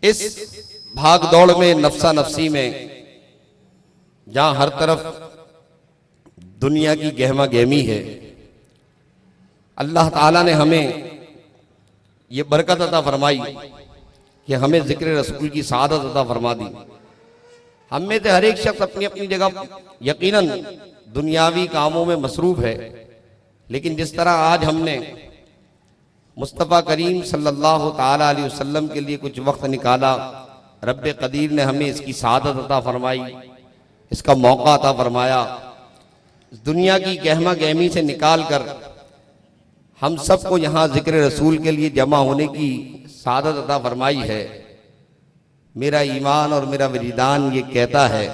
इस भाग दौड़ में, नफ्सा नफ्सी में, जहां हर तरफ दुनिया की गहमा गहमी है, अल्लाह ताला ने हमें ये बरकत अता फरमाई कि हमें जिक्र रसूल की सआदत अता फरमा दी। हम में से हर एक शख्स अपनी अपनी जगह यकीनन दुनियावी कामों में मसरूफ है, लेकिन जिस तरह आज हमने मुस्तफ़ा करीम सल्लल्लाहु ताला अलैहि वसल्लम के लिए कुछ वक्त निकाला, रब्बे कदीर ने हमें इसकी सआदत अता फरमाई, इसका मौका अता फरमाया। दुनिया की गहमा गहमी से निकाल कर हम सबको यहाँ जिक्र रसूल के लिए जमा होने की सआदत अता फरमाई है। मेरा ईमान और मेरा विजदान ये कहता है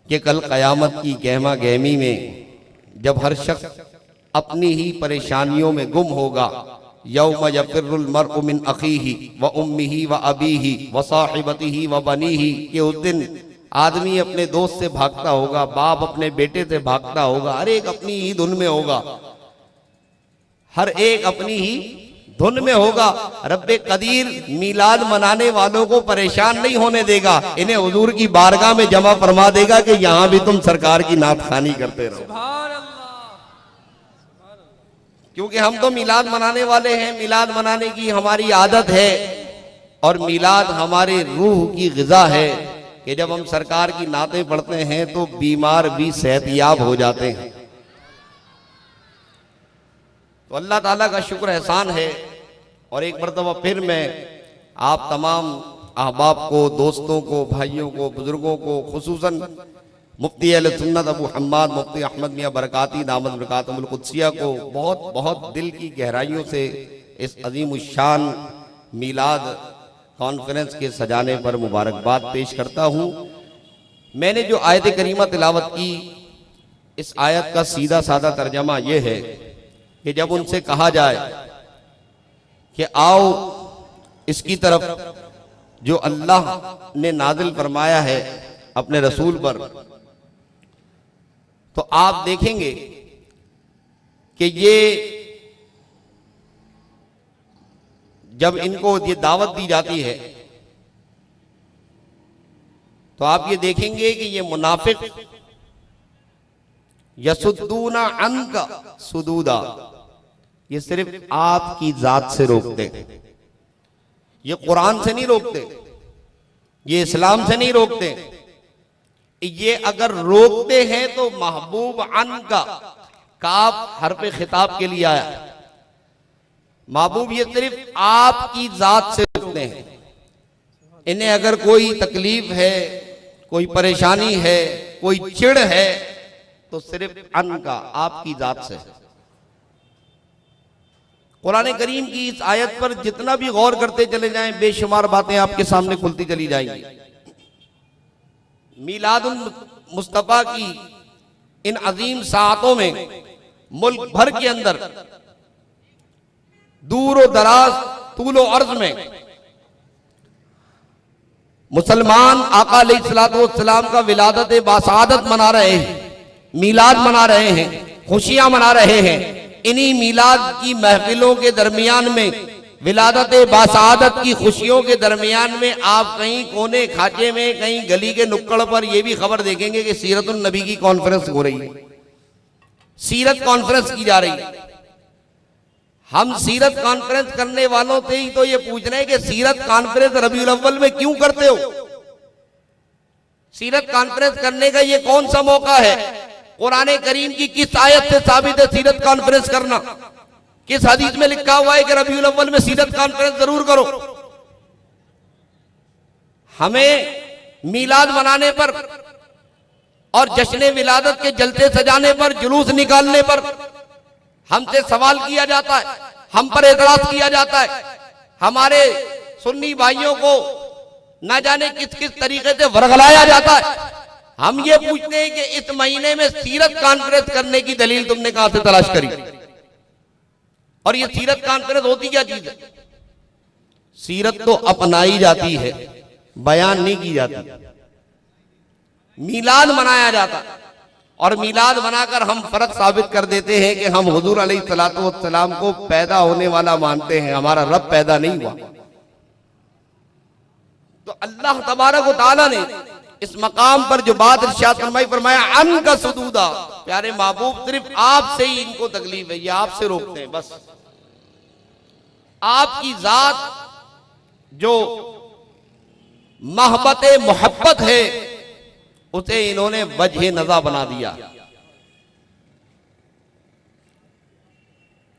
कि कल क़यामत की गहमा गहमी में जब हर शख्स अपनी ही परेशानियों में गुम होगा, यौम यफ़िर्रुल मर्उ मिन अख़ीही व उम्मिही व अबीही व साहिबतिही व बनीही, कि उस दिन आदमी अपने दोस्त से भागता होगा, बाप अपने बेटे से भागता होगा, हर एक अपनी ही धुन में होगा, हर एक अपनी ही धुन में होगा। रब्बे कदीर मिलाद मनाने वालों को परेशान नहीं होने देगा, इन्हें हुजूर की बारगाह में जमा फरमा देगा कि यहां भी तुम सरकार की नात खानी करते रहो। क्योंकि हम तो मिलाद मनाने वाले हैं, मिलाद मनाने की हमारी आदत है, और मिलाद हमारे रूह की ग़िज़ा है कि जब हम सरकार की नातें पढ़ते हैं तो बीमार भी सेहतयाब हो जाते हैं। तो अल्लाह ताला का शुक्र एहसान है। और एक मरतबा फिर मैं आप तमाम अहबाब को, दोस्तों को, भाइयों को, बुजुर्गों को, खुसूसन मुफ्ती अहले सुन्नत अबू हम्माद मुफ्ती अहमद मियां बरकाती दामद बरकातुहुल कुद्सिया को बहुत बहुत दिल की गहराइयों से इस अजीम शान मिलाद कॉन्फ्रेंस के सजाने पर मुबारकबाद पेश करता हूँ। मैंने जो आयत करीमा तिलावत की, इस आयत का सीधा साधा तर्जमा यह है कि जब उनसे कहा जाए कि आओ इसकी तरफ जो अल्लाह ने नाजिल फरमाया है अपने रसूल पर, तो आप देखेंगे कि ये जब इनको ये दावत दी जाती है तो आप ये देखेंगे कि ये मुनाफिक यसुद्दूना अन्का सुदूदा, ये सिर्फ आपकी जात से रोकते, ये कुरान से नहीं रोकते, ये इस्लाम से नहीं रोकते। ये अगर रोकते हैं तो महबूब अन का काफ हर्फ खिताब के लिए आया। महबूब ये सिर्फ आपकी जात से रोकते हैं। इन्हें अगर कोई तकलीफ है, कोई परेशानी है, कोई चिढ़ है, तो सिर्फ अन का, आपकी जात से। कुरान करीम की इस आयत पर जितना भी गौर करते चले जाएं, बेशुमार बातें आपके सामने खुलती चली जाएंगी। मिलादुल मुस्तफा की इन अजीम सातों में मुल्क भर के अंदर, दूर व दराज, तूलो अर्ज में मुसलमान आका अलैहिस्सलाम का विलादत बासादत मना रहे हैं, मिलाद मना रहे हैं, खुशियां मना रहे हैं। इन्हीं मिलाद की महफिलों के दरमियान में, विलादत बासादत की खुशियों के दरमियान में, आप कहीं कोने खाचे में, कहीं गली के नुक्कड़ पर यह भी खबर देखेंगे कि सीरतुन नबी की कॉन्फ्रेंस हो रही है, सीरत कॉन्फ्रेंस की जा रही है। हम सीरत कॉन्फ्रेंस करने वालों से ही तो ये पूछ रहे हैं कि सीरत कॉन्फ्रेंस रबीउल अव्वल में क्यों करते हो? सीरत कॉन्फ्रेंस करने का ये कौन सा मौका है? कुरान करीम की किस आयत से साबित है सीरत कॉन्फ्रेंस करना? किस हदीस में लिखा हुआ है कि रबीउल अव्वल में सीरत कॉन्फ्रेंस जरूर करो? हमें मिलाद मनाने पर और जश्न विलादत के जलसे सजाने पर, जुलूस निकालने पर हमसे सवाल किया जाता है, हम पर एतराज किया जाता है। हमारे सुन्नी भाइयों को ना जाने किस किस तरीके से वर्गलाया जाता है। हम ये पूछते हैं कि इस महीने में सीरत कॉन्फ्रेंस करने की दलील तुमने कहां से तलाश करी? और ये सीरत कॉन्फ्रेंस होती क्या चीज है? सीरत तो अपनाई जाती है, बयान नहीं की जाती। मिलाद मनाया जाता, और मिलाद बनाकर हम फर्क साबित कर देते हैं कि हम हुजूर अलैहिस्सलातु वस्सलाम को पैदा होने वाला मानते हैं, हमारा रब पैदा नहीं हुआ। तो अल्लाह तबारक व तआला ने इस मकाम पर जो बात इरशाद फरमाई, फरमाया अन का सुदूदा, प्यारे महबूब सिर्फ आपसे ही इनको तकलीफ है, ये आपसे रोकते हैं बस। आपकी जात जो महबत मोहब्बत है उसे इन्होंने वजह नज़ा बना दिया।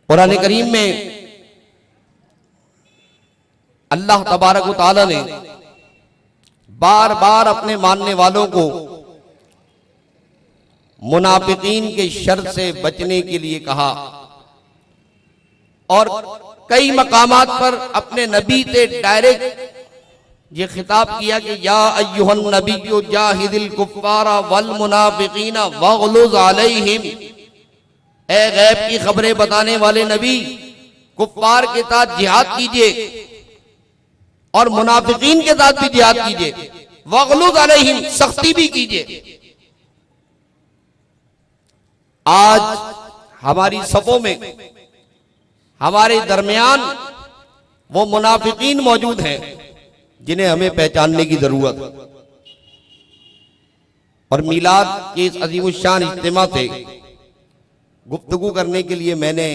कुरान करीम में अल्लाह तबारक व तआला ने बार बार अपने मानने वालों को मुनाफिकीन के शर से बचने के लिए कहा और कई मकामात पर अपने नबी से डायरेक्ट ये खिताब किया कि या अय्युहन नबिय्यु जाहिदिल कुफ्फारा वल मुनाफिकीना वगलुज अलैहिम, ए गैब की खबरें बताने वाले नबी, कुफ्फार के साथ जिहाद कीजिए और मुनाफिकीन के साथ भी जिहाद कीजिए, वगलुज अलैहिम, सख्ती भी कीजिए। आज हमारी सफों में, हमारे दरमियान वो मुनाफिकीन मौजूद हैं जिन्हें हमें पहचानने की जरूरत है। और मिलाद के इस अजीमुशान इज्तिमा से गुफ्तगू करने के लिए मैंने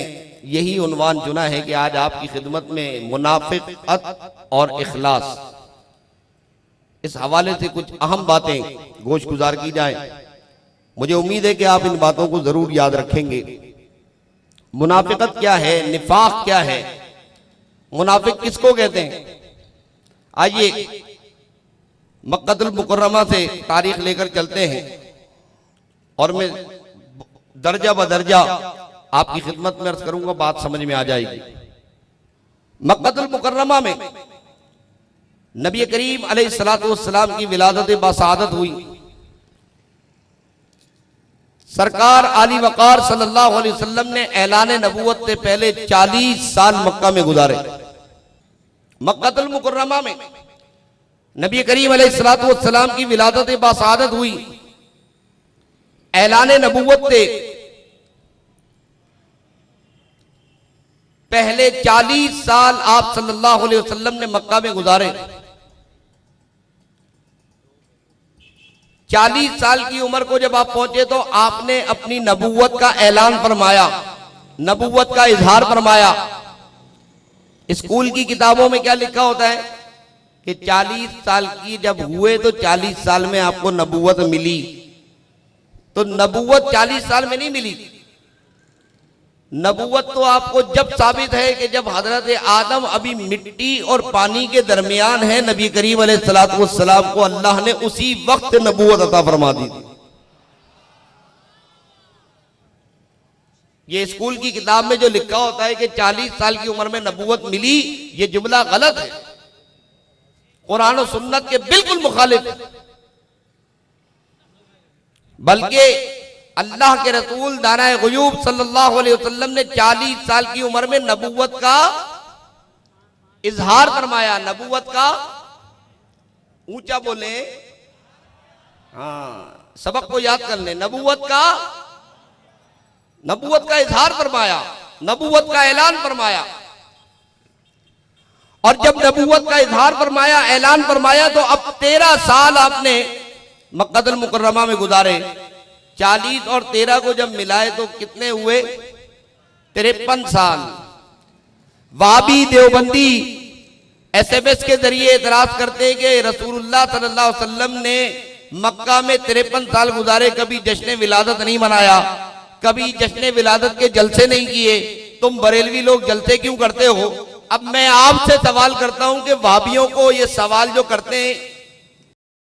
यही उन्वान चुना है कि आज आपकी खिदमत में मुनाफिकत और इखलास, इस हवाले से कुछ अहम बातें गोश गुजार की जाए। मुझे उम्मीद है कि आप इन बातों को जरूर याद रखेंगे। मुनाफिकत क्या है, निफाक क्या है, मुनाफिक किसको कहते हैं? आइए मक्कातुल मुकर्रमा से तारीख लेकर चलते हैं और मैं दर्जा बदर्जा आपकी खिदमत में अर्ज करूंगा, बात समझ में आ जाएगी। मक्कातुल मुकर्रमा में नबी करीम अलैहिस्सलातु वस्सलाम की विलादत बासादत हुई। सरकार आली वकार सल्लल्लाहु अलैहि वसल्लम ने ऐलान नबूवत से पहले 40 साल मक्का में गुजारे। मक्कातुल मुकर्रमा में नबी करीम अलैहिस्सलातु वस्सलाम की विलादत बासादत हुई। ऐलान नबूवत से पहले 40 साल आप सल्लल्लाहु अलैहि वसल्लम ने मक्का में गुजारे। 40 साल की उम्र को जब आप पहुंचे तो आपने अपनी नबूवत का ऐलान फरमाया, नबूवत का इजहार फरमाया। स्कूल की किताबों में क्या लिखा होता है कि 40 साल की जब हुए तो 40 साल में आपको नबूवत मिली। तो नबूवत 40 साल में नहीं मिली। नबूवत तो आपको जब साबित है कि जब हजरत आदम अभी मिट्टी और पानी के दरमियान है, नबी करीम अलैहिस्सलातु वस्सलाम को अल्लाह ने उसी वक्त नबूवत अता फरमा दी थी। ये स्कूल की किताब में जो लिखा होता है कि 40 साल की उम्र में नबूवत मिली, ये जुमला गलत है, कुरान और सुन्नत के बिल्कुल मुखालिफ है। बल्कि अल्लाह के रसूल दानाए गुयूब सल्लल्लाहु अलैहि वसल्लम ने 40 साल की उम्र में नबूवत का इजहार फरमाया। नबूवत का ऊंचा बोले, हाँ सबक को याद कर ले। नबूवत का इजहार फरमाया, नबूवत का ऐलान फरमाया। और जब नबूवत का इजहार फरमाया, ऐलान फरमाया, तो अब 13 साल आपने मक्कातुल मुकर्रमा में गुजारे। 40 और 13 को जब मिलाए तो कितने हुए? 53 साल। वाबी देवबंदी SMS के जरिए इतराज करते हैं कि रसूलुल्लाह सल्लल्लाहु अलैहि वसल्लम ने मक्का में 53 साल गुजारे, कभी जश्न विलादत नहीं मनाया, कभी जश्न विलादत के जलसे नहीं किए। तुम बरेलवी लोग जलसे क्यों करते हो? अब मैं आपसे सवाल करता हूं कि वाबियों को ये सवाल जो करते हैं